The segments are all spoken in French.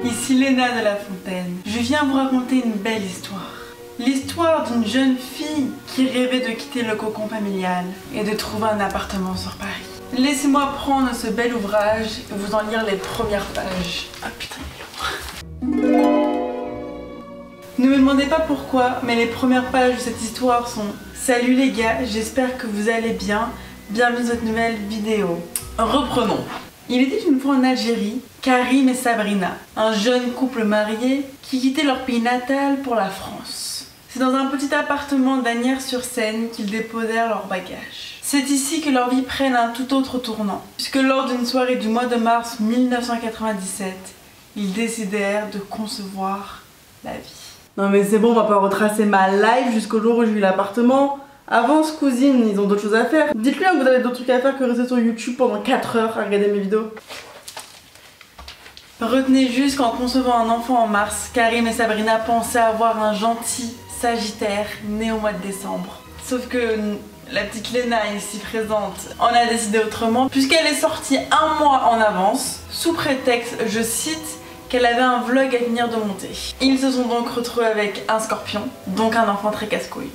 Ici Léna de La Fontaine. Je viens vous raconter une belle histoire. L'histoire d'une jeune fille qui rêvait de quitter le cocon familial et de trouver un appartement sur Paris. Laissez-moi prendre ce bel ouvrage et vous en lire les premières pages. Ah putain, il est long. Ne me demandez pas pourquoi, mais les premières pages de cette histoire sont: salut les gars, j'espère que vous allez bien. Bienvenue dans cette nouvelle vidéo. Reprenons. Il était une fois en Algérie, Karim et Sabrina, un jeune couple marié qui quittait leur pays natal pour la France. C'est dans un petit appartement d'Asnières-sur-Seine qu'ils déposèrent leurs bagages. C'est ici que leur vie prenne un tout autre tournant, puisque lors d'une soirée du mois de mars 1997, ils décidèrent de concevoir la vie. Non mais c'est bon, on va pas retracer ma life jusqu'au jour où j'ai eu l'appartement. Avance cousine, ils ont d'autres choses à faire. Dites-lui que vous avez d'autres trucs à faire que rester sur YouTube pendant 4 heures à regarder mes vidéos. Retenez juste qu'en concevant un enfant en mars, Karim et Sabrina pensaient avoir un gentil Sagittaire né au mois de décembre. Sauf que la petite Léna ici présente en a décidé autrement, puisqu'elle est sortie un mois en avance, sous prétexte, je cite, qu'elle avait un vlog à venir de monter. Ils se sont donc retrouvés avec un scorpion, donc un enfant très casse-couille.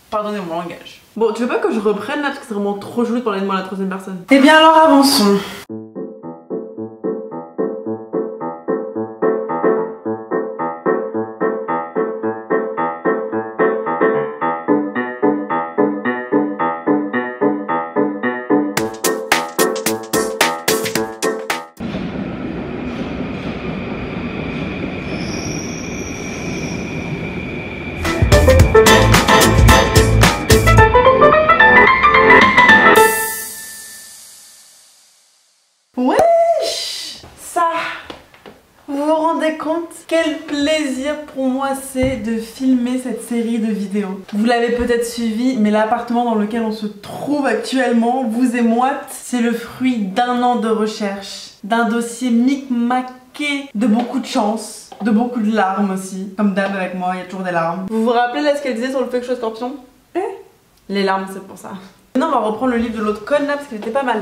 Pardonnez mon langage. Bon, tu veux pas que je reprenne là parce que c'est vraiment trop joli de parler de moi à la troisième personne. Eh bien alors avançons. Wesh! Ça! Vous vous rendez compte? Quel plaisir pour moi c'est de filmer cette série de vidéos. Vous l'avez peut-être suivi, mais l'appartement dans lequel on se trouve actuellement, vous et moi, c'est le fruit d'un an de recherche, d'un dossier micmaqué de beaucoup de chance, de beaucoup de larmes aussi. Comme d'hab avec moi, il y a toujours des larmes. Vous vous rappelez là ce qu'elle disait sur le fait que je sois scorpion? Les larmes, c'est pour ça. Maintenant on va reprendre le livre de l'autre conne là parce qu'il était pas mal.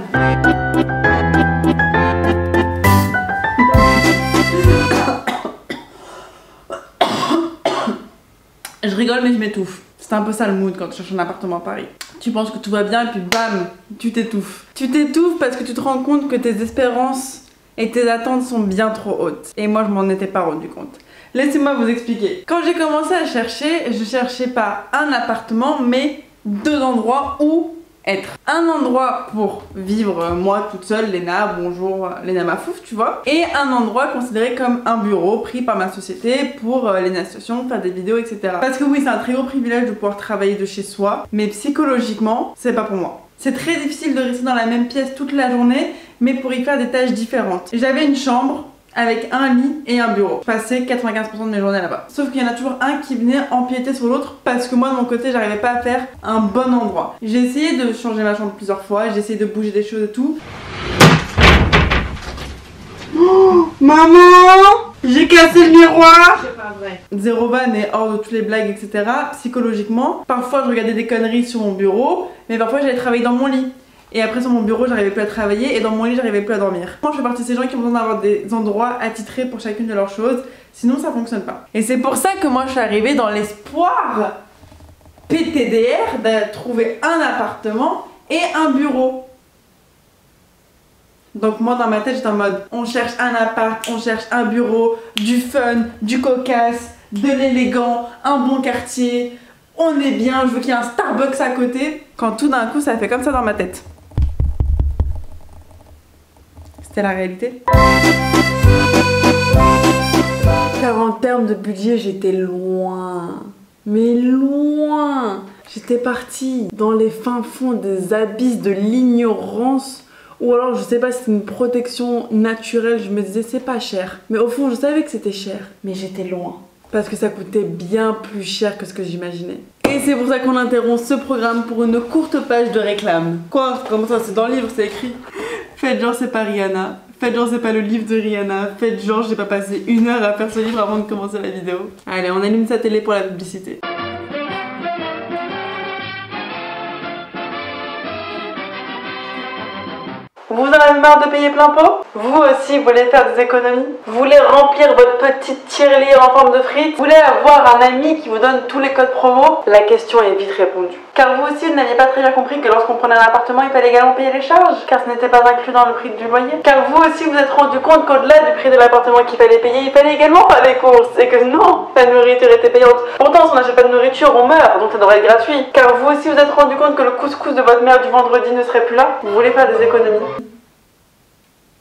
Je rigole mais je m'étouffe. C'est un peu ça le mood quand tu cherches un appartement à Paris. Tu penses que tout va bien et puis bam, tu t'étouffes. Tu t'étouffes parce que tu te rends compte que tes espérances et tes attentes sont bien trop hautes. Et moi je m'en étais pas rendu compte. Laissez-moi vous expliquer. Quand j'ai commencé à chercher, je cherchais pas un appartement mais 2 endroits où être. Un endroit pour vivre moi toute seule, Léna, bonjour Léna Mafouf, tu vois. Et un endroit considéré comme un bureau pris par ma société pour les associations, faire des vidéos, etc. Parce que oui, c'est un très gros privilège de pouvoir travailler de chez soi, mais psychologiquement, c'est pas pour moi. C'est très difficile de rester dans la même pièce toute la journée, mais pour y faire des tâches différentes. J'avais une chambre avec un lit et un bureau. Je passais 95% de mes journées là-bas. Sauf qu'il y en a toujours un qui venait empiéter sur l'autre parce que moi de mon côté j'arrivais pas à faire un bon endroit. J'ai essayé de changer ma chambre plusieurs fois, j'ai essayé de bouger des choses et tout. Oh, maman! J'ai cassé le miroir! C'est pas vrai. Zéro van et hors de toutes les blagues, etc. Psychologiquement, parfois je regardais des conneries sur mon bureau, mais parfois j'allais travailler dans mon lit. Et après sur mon bureau j'arrivais plus à travailler et dans mon lit j'arrivais plus à dormir. Moi je fais partie de ces gens qui ont besoin d'avoir des endroits attitrés pour chacune de leurs choses, sinon ça fonctionne pas. Et c'est pour ça que moi je suis arrivée dans l'espoir PTDR de trouver un appartement et un bureau. Donc moi dans ma tête j'étais en mode on cherche un appart, on cherche un bureau, du fun, du cocasse, de l'élégant, un bon quartier, on est bien, je veux qu'il y ait un Starbucks à côté. Quand tout d'un coup ça fait comme ça dans ma tête. C'est la réalité. Car en termes de budget, j'étais loin. Mais loin. J'étais partie dans les fins fonds des abysses de l'ignorance. Ou alors, je sais pas si c'est une protection naturelle. Je me disais, c'est pas cher. Mais au fond, je savais que c'était cher. Mais j'étais loin. Parce que ça coûtait bien plus cher que ce que j'imaginais. Et c'est pour ça qu'on interrompt ce programme pour une courte page de réclame. Quoi? Comment ça? C'est dans le livre, c'est écrit. Faites genre c'est pas Rihanna, faites genre c'est pas le livre de Rihanna, faites genre j'ai pas passé 1 heure à faire ce livre avant de commencer la vidéo. Allez, on allume sa télé pour la publicité. Vous en avez marre de payer plein pot? Vous aussi voulez faire des économies? Vous voulez remplir votre petite tirelire en forme de frites? Vous voulez avoir un ami qui vous donne tous les codes promo? La question est vite répondue. Car vous aussi, vous n'aviez pas très bien compris que lorsqu'on prenait un appartement, il fallait également payer les charges, car ce n'était pas inclus dans le prix du loyer. Car vous aussi, vous êtes rendu compte qu'au-delà du prix de l'appartement qu'il fallait payer, il fallait également faire les courses, et que non, la nourriture était payante. Pourtant, si on n'achète pas de nourriture, on meurt, donc ça devrait être gratuit. Car vous aussi, vous êtes rendu compte que le couscous de votre mère du vendredi ne serait plus là. Vous voulez faire des économies?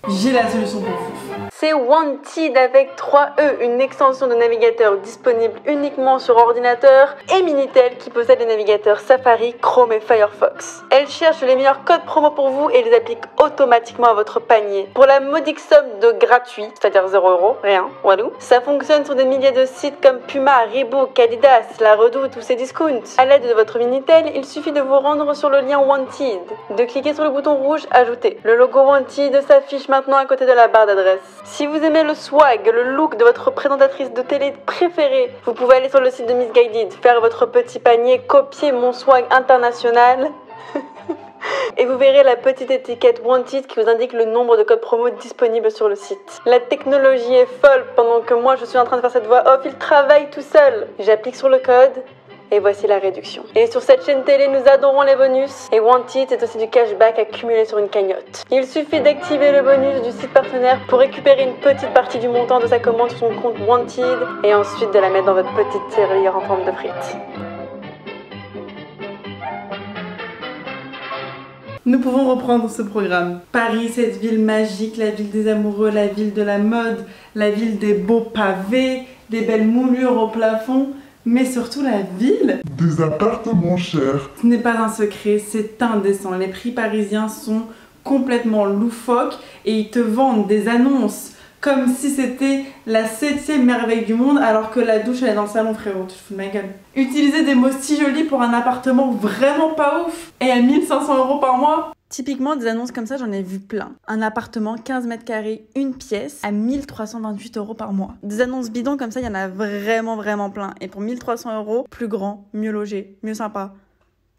J'ai la solution pour vous. C'est Wanted avec 3E, une extension de navigateur disponible uniquement sur ordinateur, et Minitel qui possède les navigateurs Safari, Chrome et Firefox. Elle cherche les meilleurs codes promo pour vous et les applique automatiquement à votre panier. Pour la modique somme de gratuit, c'est-à-dire 0 €, rien, walou, ça fonctionne sur des milliers de sites comme Puma, Reebok, Adidas, La Redoute ou Cdiscount. À l'aide de votre Minitel, il suffit de vous rendre sur le lien Wanted, de cliquer sur le bouton rouge Ajouter. Le logo Wanted s'affiche maintenant à côté de la barre d'adresse. Si vous aimez le swag, le look de votre présentatrice de télé préférée, vous pouvez aller sur le site de Missguided, faire votre petit panier, copier mon swag international et vous verrez la petite étiquette Wanted qui vous indique le nombre de codes promo disponibles sur le site. La technologie est folle, pendant que moi je suis en train de faire cette voix off, il travaille tout seul. J'applique sur le code et voici la réduction. Et sur cette chaîne télé, nous adorons les bonus. Et Wanted, c'est aussi du cashback accumulé sur une cagnotte. Il suffit d'activer le bonus du site partenaire pour récupérer une petite partie du montant de sa commande sur son compte Wanted et ensuite de la mettre dans votre petite tirelire en forme de frites. Nous pouvons reprendre ce programme. Paris, cette ville magique, la ville des amoureux, la ville de la mode, la ville des beaux pavés, des belles moulures au plafond. Mais surtout la ville des appartements chers. Ce n'est pas un secret, c'est indécent. Les prix parisiens sont complètement loufoques et ils te vendent des annonces comme si c'était la 7e merveille du monde alors que la douche elle est dans le salon, frérot. Tu te fous de ma gueule. Utiliser des mots si jolis pour un appartement vraiment pas ouf et à 1500 € par mois. Typiquement, des annonces comme ça, j'en ai vu plein. Un appartement, 15 mètres carrés, une pièce, à 1328 € par mois. Des annonces bidons comme ça, il y en a vraiment plein. Et pour 1300 €, plus grand, mieux logé, mieux sympa,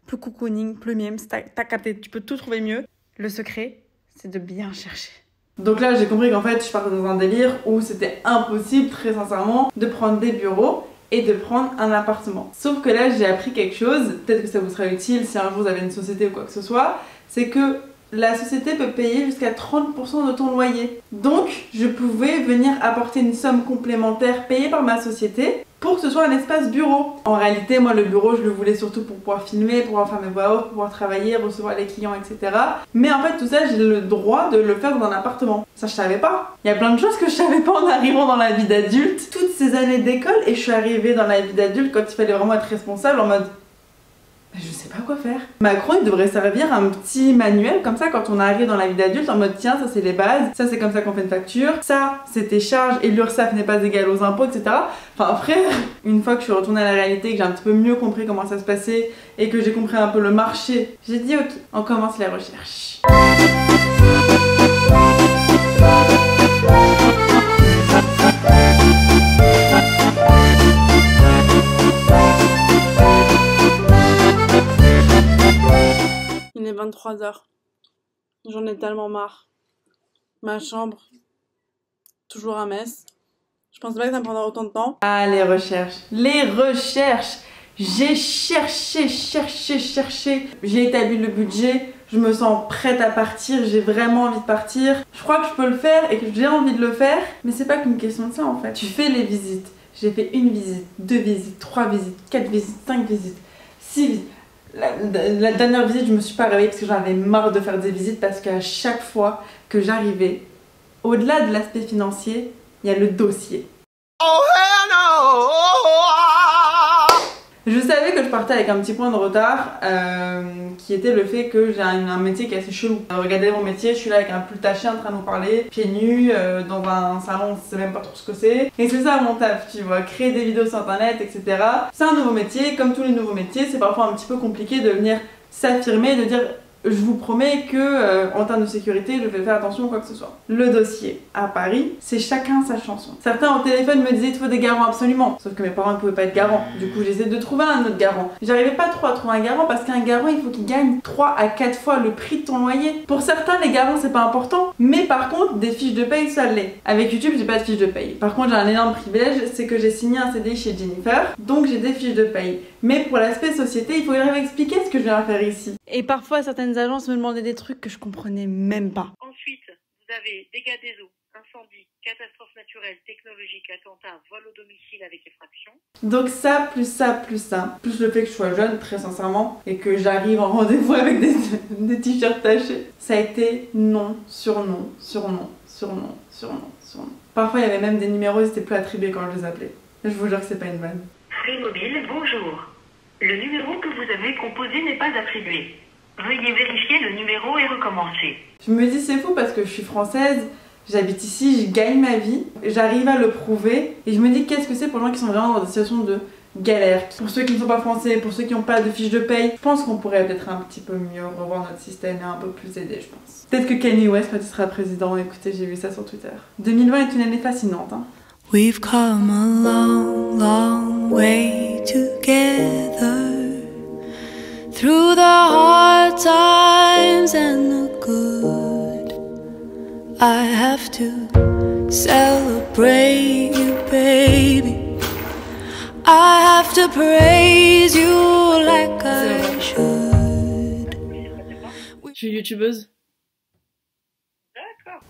plus cocooning, plus mimes, t'as capté, tu peux tout trouver mieux. Le secret, c'est de bien chercher. Donc là, j'ai compris qu'en fait, je partais dans un délire où c'était impossible, très sincèrement, de prendre des bureaux et de prendre un appartement. Sauf que là, j'ai appris quelque chose, peut-être que ça vous sera utile si un jour vous avez une société ou quoi que ce soit, c'est que la société peut payer jusqu'à 30% de ton loyer. Donc, je pouvais venir apporter une somme complémentaire payée par ma société pour que ce soit un espace bureau. En réalité, moi, le bureau, je le voulais surtout pour pouvoir filmer, pour pouvoir faire mes voix off, pour pouvoir travailler, recevoir les clients, etc. Mais en fait, tout ça, j'ai le droit de le faire dans un appartement. Ça, je savais pas. Il y a plein de choses que je savais pas en arrivant dans la vie d'adulte. Toutes ces années d'école, et je suis arrivée dans la vie d'adulte quand il fallait vraiment être responsable en mode... je sais pas quoi faire. Macron, il devrait servir un petit manuel comme ça quand on arrive dans la vie d'adulte en mode tiens, ça c'est les bases, ça c'est comme ça qu'on fait une facture, ça c'est tes charges et l'URSSAF n'est pas égal aux impôts, etc. Enfin frère, une fois que je suis retournée à la réalité, que j'ai un petit peu mieux compris comment ça se passait et que j'ai compris un peu le marché, j'ai dit ok, on commence les recherches. Il est 23 h. J'en ai tellement marre. Ma chambre, toujours un mess. Je pensais pas que ça me prendrait autant de temps. Ah, les recherches. Les recherches. J'ai cherché. J'ai établi le budget. Je me sens prête à partir. J'ai vraiment envie de partir. Je crois que je peux le faire et que j'ai envie de le faire. Mais c'est pas qu'une question de ça en fait. Tu fais les visites. J'ai fait une visite, 2 visites, 3 visites, 4 visites, 5 visites, 6 visites. La dernière visite, je me suis pas réveillée parce que j'en avais marre de faire des visites parce qu'à chaque fois que j'arrivais, au-delà de l'aspect financier, il y a le dossier. Oh hell no! Je savais que je partais avec un petit point de retard qui était le fait que j'ai un métier qui est assez chelou. Regardez mon métier, je suis là avec un pull taché en train de vous parler, pieds nus, dans un salon, on sait même pas trop ce que c'est. Et c'est ça mon taf, tu vois, créer des vidéos sur internet, etc. C'est un nouveau métier, comme tous les nouveaux métiers, c'est parfois un petit peu compliqué de venir s'affirmer, de dire je vous promets que en termes de sécurité, je vais faire attention à quoi que ce soit. Le dossier à Paris, c'est chacun sa chanson. Certains au téléphone me disaient il faut des garants absolument, sauf que mes parents ne pouvaient pas être garants. Du coup, j'essaie de trouver un autre garant. J'arrivais pas trop à trouver un garant parce qu'un garant, il faut qu'il gagne 3 à 4 fois le prix de ton loyer. Pour certains, les garants, c'est pas important, mais par contre, des fiches de paye, ça l'est. Avec YouTube, j'ai pas de fiches de paye. Par contre, j'ai un énorme privilège, c'est que j'ai signé un CDI chez Jennifer, donc j'ai des fiches de paye. Mais pour l'aspect société, il faut expliquer ce que je viens faire ici. Et parfois, certaines agences me demandaient des trucs que je comprenais même pas. Ensuite, vous avez dégâts des eaux, incendie, catastrophe naturelle, technologique, attentat, vol au domicile avec effraction. Donc ça, plus le fait que je sois jeune, très sincèrement, et que j'arrive en rendez-vous avec des t-shirts tachés, ça a été non, sur non, sur non, sur non, sur non, sur non. Parfois, il y avait même des numéros, ils étaient plus attribués quand je les appelais. Je vous jure que c'est pas une vanne. Free Mobile, bonjour. Le numéro que vous avez composé n'est pas attribué. Veuillez vérifier le numéro et recommencer. Je me dis c'est fou parce que je suis française, j'habite ici, je gagne ma vie, j'arrive à le prouver et je me dis qu'est-ce que c'est pour les gens qui sont vraiment dans des situations de galère. Pour ceux qui ne sont pas français, pour ceux qui n'ont pas de fiche de paye, je pense qu'on pourrait peut-être un petit peu mieux revoir notre système et un peu plus aider, je pense. Peut-être que Kanye West quand il sera président, écoutez, j'ai vu ça sur Twitter. 2020 est une année fascinante, hein. We've come a long, long way together through the hard times and the good. I have to celebrate you, baby. I have to praise you like I should. Je suis youtubeuse. D'accord.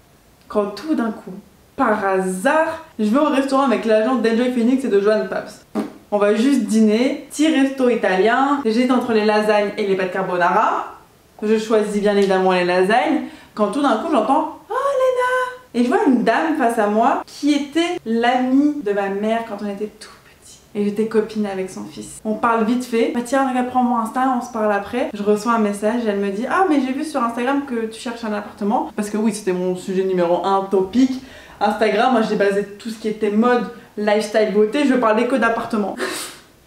Quand tout d'un coup, par hasard, je vais au restaurant avec l'agent d'Enjoy Phoenix et de Joanne Paps. On va juste dîner, petit resto italien, j'hésite entre les lasagnes et les pâtes carbonara. Je choisis bien évidemment les lasagnes, quand tout d'un coup j'entends « Oh Léna !» Et je vois une dame face à moi qui était l'amie de ma mère quand on était tout petit. Et j'étais copine avec son fils. On parle vite fait. Bah tiens, regarde, prends mon Insta, on se parle après. Je reçois un message, elle me dit « Ah mais j'ai vu sur Instagram que tu cherches un appartement. » Parce que oui, c'était mon sujet numéro 1 topic. Instagram, moi j'ai basé tout ce qui était mode, lifestyle, beauté, je parlais que d'appartements.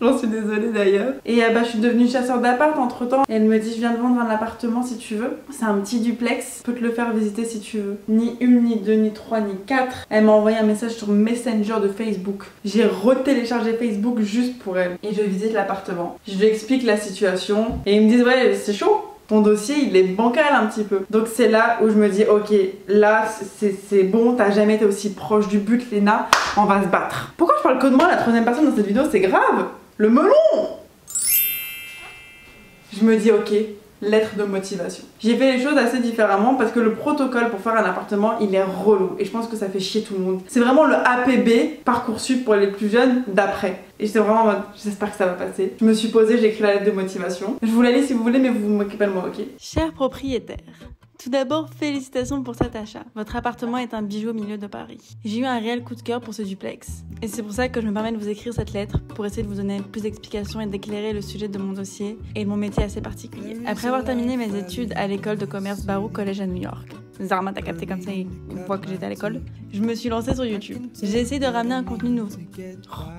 J'en suis désolée d'ailleurs. Et bah, je suis devenue chasseur d'appart entre temps. Et elle me dit je viens de vendre un appartement si tu veux. C'est un petit duplex, je peux te le faire visiter si tu veux. Ni une, ni deux, ni trois, ni quatre. Elle m'a envoyé un message sur Messenger de Facebook. J'ai retéléchargé Facebook juste pour elle. Et je visite l'appartement. Je lui explique la situation. Et ils me disent ouais c'est chaud. Ton dossier il est bancal un petit peu. Donc c'est là où je me dis ok, là c'est bon, t'as jamais été aussi proche du but Léna, on va se battre. Pourquoi je parle que de moi la troisième personne dans cette vidéo, c'est grave. Le melon. Je me dis ok, lettre de motivation. J'ai fait les choses assez différemment parce que le protocole pour faire un appartement il est relou et je pense que ça fait chier tout le monde. C'est vraiment le APB, Parcoursup pour les plus jeunes d'après. Et j'étais vraiment en mode j'espère que ça va passer. Je me suis posée, j'ai écrit la lettre de motivation. Je vous la lis si vous voulez mais vous vous moquez pas de moi, ok? Cher propriétaire, tout d'abord, félicitations pour cet achat. Votre appartement est un bijou au milieu de Paris. J'ai eu un réel coup de cœur pour ce duplex. Et c'est pour ça que je me permets de vous écrire cette lettre, pour essayer de vous donner plus d'explications et d'éclairer le sujet de mon dossier et de mon métier assez particulier. Après avoir terminé mes études à l'école de commerce Baruch College à New York, Zarma t'a capté comme ça une fois que j'étais à l'école, je me suis lancée sur YouTube. J'ai essayé de ramener un contenu nouveau.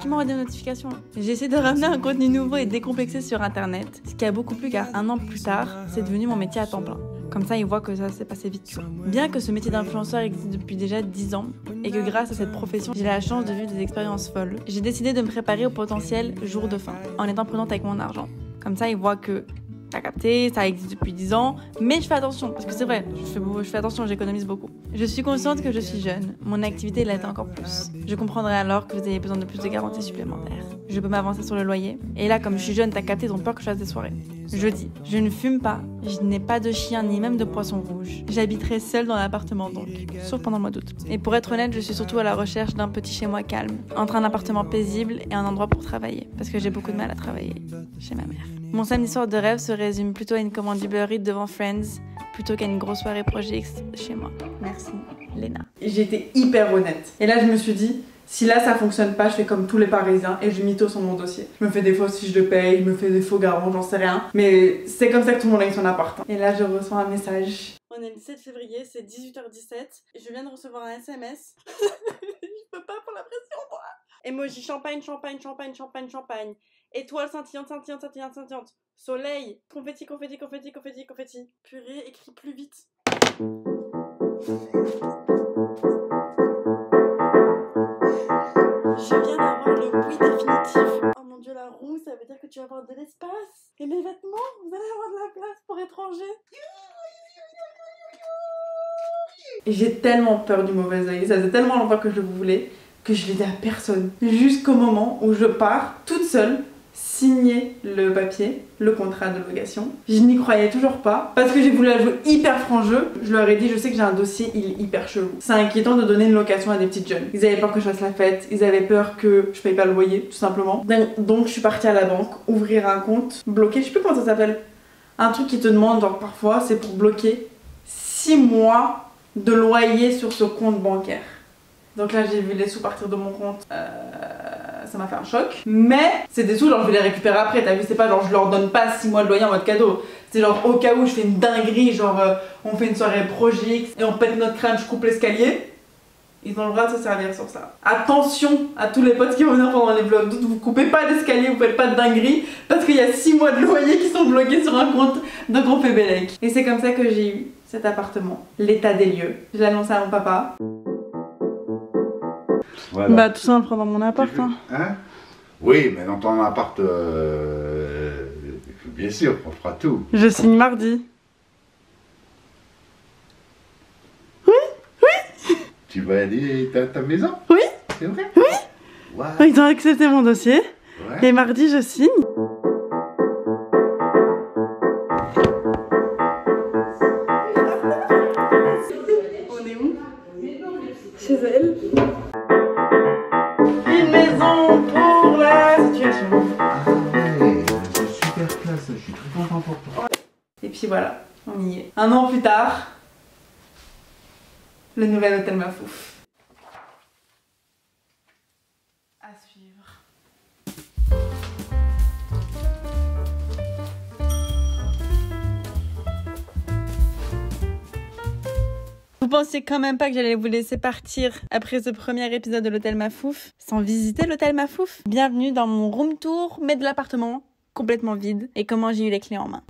Qui m'envoie des notifications là. J'ai essayé de ramener un contenu nouveau et décomplexé sur internet, ce qui a beaucoup plu car un an plus tard, c'est devenu mon métier à temps plein. Comme ça, ils voient que ça s'est passé vite. Bien que ce métier d'influenceur existe depuis déjà 10 ans, et que grâce à cette profession, j'ai la chance de vivre des expériences folles, j'ai décidé de me préparer au potentiel jour de fin, en étant prudente avec mon argent. Comme ça, ils voient que t'as capté, ça existe depuis 10 ans, mais je fais attention, parce que c'est vrai, je fais attention, j'économise beaucoup. Je suis consciente que je suis jeune, mon activité l'est encore plus. Je comprendrai alors que vous avez besoin de plus de garanties supplémentaires. Je peux m'avancer sur le loyer, et là, comme je suis jeune, t'as capté, ils ont peur que je fasse des soirées. Je dis, je ne fume pas, je n'ai pas de chien ni même de poisson rouge. J'habiterai seule dans l'appartement donc, sauf pendant le mois d'août. Et pour être honnête, je suis surtout à la recherche d'un petit chez moi calme, entre un appartement paisible et un endroit pour travailler, parce que j'ai beaucoup de mal à travailler chez ma mère. Mon samedi soir de rêve se résume plutôt à une commande Uber Eats devant Friends, plutôt qu'à une grosse soirée Projet X chez moi. Merci, Léna. J'étais hyper honnête. Et là je me suis dit, si là ça fonctionne pas, je fais comme tous les Parisiens et je mytho sur mon dossier. Je me fais des fausses fiches de paye, je me fais des faux garants, j'en sais rien. Mais c'est comme ça que tout le monde a eu son appart. Et là je reçois un message. On est le 7 février, c'est 18h17. Je viens de recevoir un SMS. Je peux pas pour la pression, moi. Emoji champagne, champagne, champagne, champagne, champagne. Étoile scintillante, scintillante, scintillante, scintillante. Soleil. Confetti, confetti, confetti, confetti, confetti. Purée, écris plus vite. Je viens d'avoir le oui définitif. Oh mon dieu, la roue, ça veut dire que tu vas avoir de l'espace. Et mes vêtements, vous allez avoir de la place pour étrangers. J'ai tellement peur du mauvais œil, ça faisait tellement longtemps que je le voulais que je l'ai dit à personne. Jusqu'au moment où je pars toute seule signer le papier, le contrat de location. Je n'y croyais toujours pas parce que j'ai voulu la jouer hyper franc-jeu. Je leur ai dit, je sais que j'ai un dossier, il est hyper chelou. C'est inquiétant de donner une location à des petites jeunes. Ils avaient peur que je fasse la fête, ils avaient peur que je paye pas le loyer, tout simplement. Donc je suis partie à la banque, ouvrir un compte, bloquer, je sais plus comment ça s'appelle. Un truc qui te demande, genre parfois, c'est pour bloquer 6 mois de loyer sur ce compte bancaire. Donc là j'ai vu les sous partir de mon compte, ça m'a fait un choc. Mais c'est des sous, genre je vais les récupérer après, t'as vu, c'est pas genre je leur donne pas 6 mois de loyer en mode cadeau. C'est genre au cas où je fais une dinguerie, genre on fait une soirée Projix et on pète notre crâne, je coupe l'escalier. Ils ont le droit de se servir sur ça. Attention à tous les potes qui vont venir pendant les vlogs, vous coupez pas l'escalier, vous faites pas de dinguerie parce qu'il y a 6 mois de loyer qui sont bloqués sur un compte, donc on fait bellec. Et c'est comme ça que j'ai eu cet appartement, l'état des lieux. Je l'ai annoncé à mon papa. Voilà. Bah tout ça on prend dans mon appart hein. Oui, mais dans ton appart, bien sûr, on fera tout. Je signe mardi. Tu vas aller à ta maison? Oui. C'est vrai? Oui. Wow. Ils ont accepté mon dossier. Ouais. Et mardi je signe. On est où? Chez elle. Une maison pour la situation. Ah ouais, c'est super classe, je suis très content pour toi. Et puis voilà, on y est. 1 an plus tard, le nouvel hôtel Mafouf. À suivre. Vous pensiez quand même pas que j'allais vous laisser partir après ce premier épisode de l'hôtel Mafouf sans visiter l'hôtel Mafouf? Bienvenue dans mon room tour, mais de l'appartement complètement vide et comment j'ai eu les clés en main.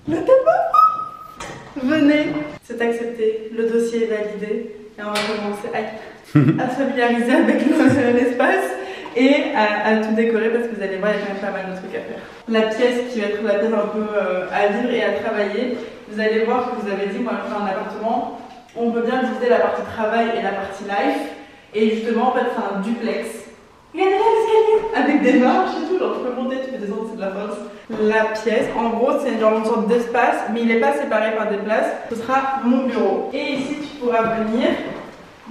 L'hôtel Mafouf! Venez, c'est accepté, le dossier est validé et on va commencer à se familiariser avec l'espace et à tout décorer parce que vous allez voir, il y a quand même pas mal de trucs à faire. La pièce qui va être la pièce un peu à vivre et à travailler, vous allez voir que vous avez dit, moi je fais un appartement, on peut bien diviser la partie travail et la partie life et justement en fait c'est un duplex. Regardez là l'escalier avec des marches et tout, genre tu peux monter, tu peux descendre, c'est de la force. La pièce, en gros c'est genre une sorte d'espace mais il n'est pas séparé par des places, ce sera mon bureau. Et ici tu pourras venir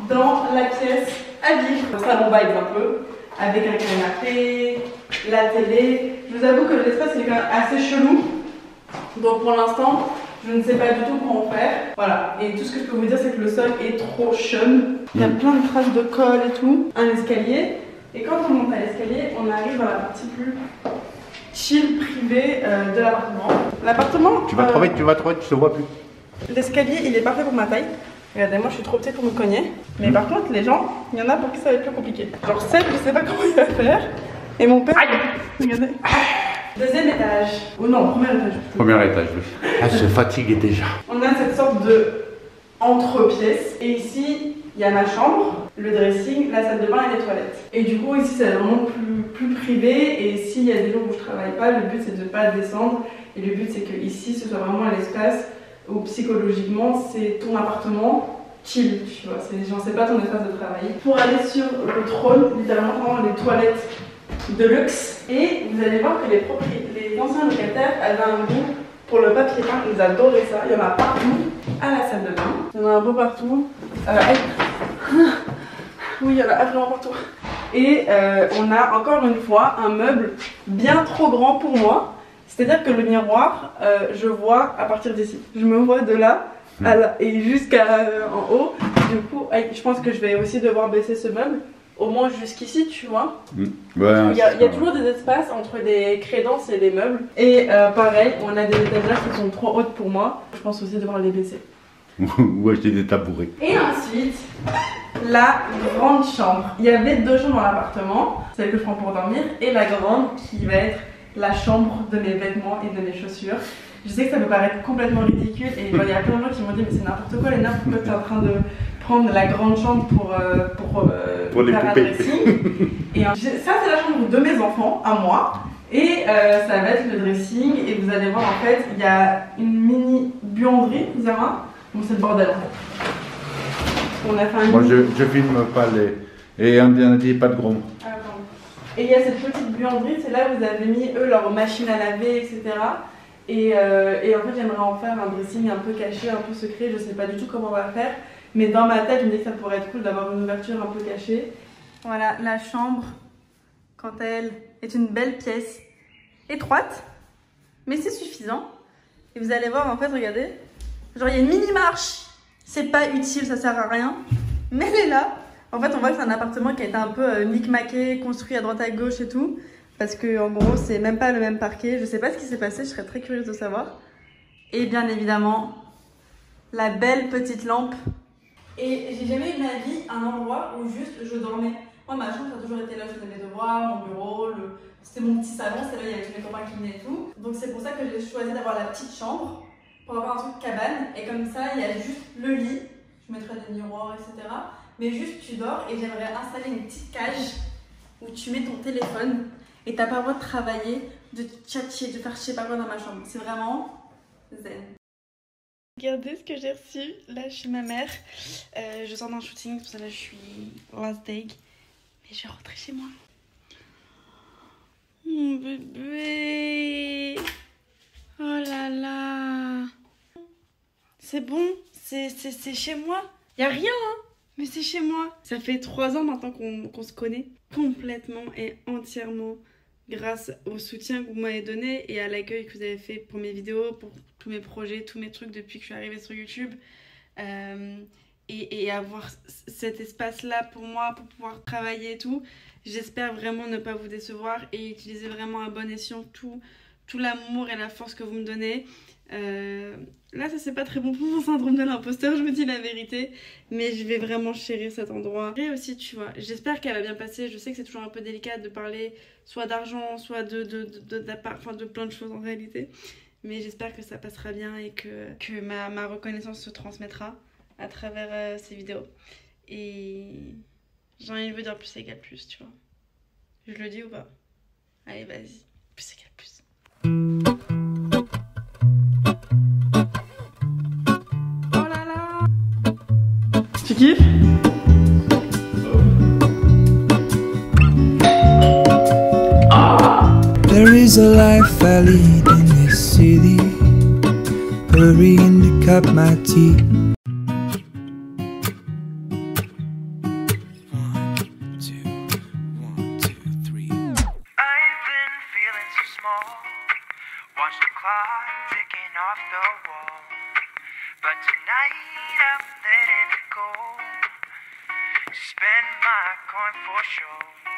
dans la pièce à vivre, ce sera mon vibe un peu. Avec un canapé, la télé. Je vous avoue que l'espace est quand même assez chelou. Donc pour l'instant, je ne sais pas du tout comment faire. Voilà. Et tout ce que je peux vous dire, c'est que le sol est trop chum. Il y a plein de traces de colle et tout. Un escalier. Et quand on monte à l'escalier, on arrive dans la partie plus chill, privée de l'appartement. L'appartement... Tu vas trop vite, tu te vois plus. L'escalier, il est parfait pour ma taille. Regardez, moi je suis trop petite pour me cogner. Mais par contre, les gens, il y en a pour qui ça va être plus compliqué. Genre Seb, je sais pas comment il va faire. Et mon père, regardez. Deuxième étage. Oh non, premier étage. Premier étage, oui. Ah, je fatigue déjà. On a cette sorte de entre-pièce. Et ici, il y a ma chambre, le dressing, la salle de bain et les toilettes. Et du coup, ici, c'est vraiment plus privé. Et s'il y a des jours où je travaille pas, le but c'est de ne pas descendre. Et le but c'est que ici, ce soit vraiment l'espace où psychologiquement c'est ton appartement chill, tu vois, genre c'est pas ton espace de travail. Pour aller sur le trône, littéralement vraiment les toilettes de luxe. Et vous allez voir que les anciens locataires avaient un goût pour le papier peint, ils adoraient ça. Il y en a partout à la salle de bain, il y en a un peu partout. Oui, il y en a vraiment partout. Et on a encore une fois un meuble bien trop grand pour moi. C'est-à-dire que le miroir, je vois à partir d'ici. Je me vois de là à là, et jusqu'à en haut. Du coup, je pense que je vais aussi devoir baisser ce meuble, au moins jusqu'ici, tu vois. Ouais, il y a toujours des espaces entre les crédences et les meubles. Et pareil, on a des étagères qui sont trop hautes pour moi. Je pense aussi devoir les baisser. ou acheter des tabourets. Et ensuite, la grande chambre. Il y avait 2 chambres dans l'appartement, celle que je prends pour dormir, et la grande qui va être la chambre de mes vêtements et de mes chaussures. Je sais que ça peut paraître complètement ridicule et il y a plein de gens qui m'ont dit mais c'est n'importe quoi Léna, pourquoi tu es en train de prendre la grande chambre pour les faire un poupées. dressing. Et ça c'est la chambre de mes enfants, à moi. Et ça va être le dressing et vous allez voir en fait il y a une mini buanderie, Zara. Bon c'est le bordel en fait. On a fait un Moi je filme pas les... Et on a dit pas de gros. Ah, pardon. Et il y a cette petite buanderie, c'est là où vous avez mis eux leur machine à laver, etc. Et en fait j'aimerais en faire un dressing un peu caché, un peu secret, je sais pas du tout comment on va faire. Mais dans ma tête je me dis que ça pourrait être cool d'avoir une ouverture un peu cachée. Voilà, la chambre, quant à elle, est une belle pièce, étroite, mais c'est suffisant. Et vous allez voir en fait, regardez, genre il y a une mini marche, c'est pas utile, ça sert à rien, mais elle est là. En fait on voit que c'est un appartement qui a été un peu micmaqué, construit à droite à gauche et tout. Parce que en gros c'est même pas le même parquet, je sais pas ce qui s'est passé, je serais très curieuse de savoir. Et bien évidemment, la belle petite lampe. Et j'ai jamais eu de ma vie un endroit où juste je dormais. Moi ma chambre ça a toujours été là, je faisais mes devoirs, mon bureau, c'était mon petit salon, c'était là il y avait tous mes copains qui venaient et tout. Donc c'est pour ça que j'ai choisi d'avoir la petite chambre, pour avoir un truc cabane. Et comme ça il y a juste le lit, je mettrai des miroirs etc. Mais juste tu dors et j'aimerais installer une petite cage où tu mets ton téléphone. Et t'as pas le droit de travailler, de tchatcher, de faire je sais pas quoi dans ma chambre. C'est vraiment zen. Regardez ce que j'ai reçu là chez ma mère. Je sors d'un shooting, pour ça là je suis last day. Mais je vais rentrer chez moi. Mon bébé. Oh là là. C'est bon, c'est chez moi. Y a rien hein. Mais c'est chez moi. Ça fait 3 ans maintenant qu'on se connaît complètement et entièrement grâce au soutien que vous m'avez donné et à l'accueil que vous avez fait pour mes vidéos, pour tous mes projets, tous mes trucs depuis que je suis arrivée sur YouTube. Et avoir cet espace-là pour moi, pour pouvoir travailler et tout. J'espère vraiment ne pas vous décevoir et utiliser vraiment à bon escient tout l'amour et la force que vous me donnez. Là ça c'est pas très bon pour mon syndrome de l'imposteur, je me dis la vérité, mais je vais vraiment chérir cet endroit. Et aussi tu vois, j'espère qu'elle va bien passer. Je sais que c'est toujours un peu délicat de parler soit d'argent, soit de plein de choses en réalité, mais j'espère que ça passera bien et que ma reconnaissance se transmettra à travers ces vidéos. Et j'ai envie de vous dire plus égale plus, tu vois. Je le dis ou pas? Allez vas-y, plus égale plus. Tu kiffes? There is a life I lead in this city, hurrying to cut my teeth. 1, 2, 1, 2, 3. I've been feeling so small. Watch the clock ticking off the wall. But tonight I'm letting it go. Spend my coin for sure.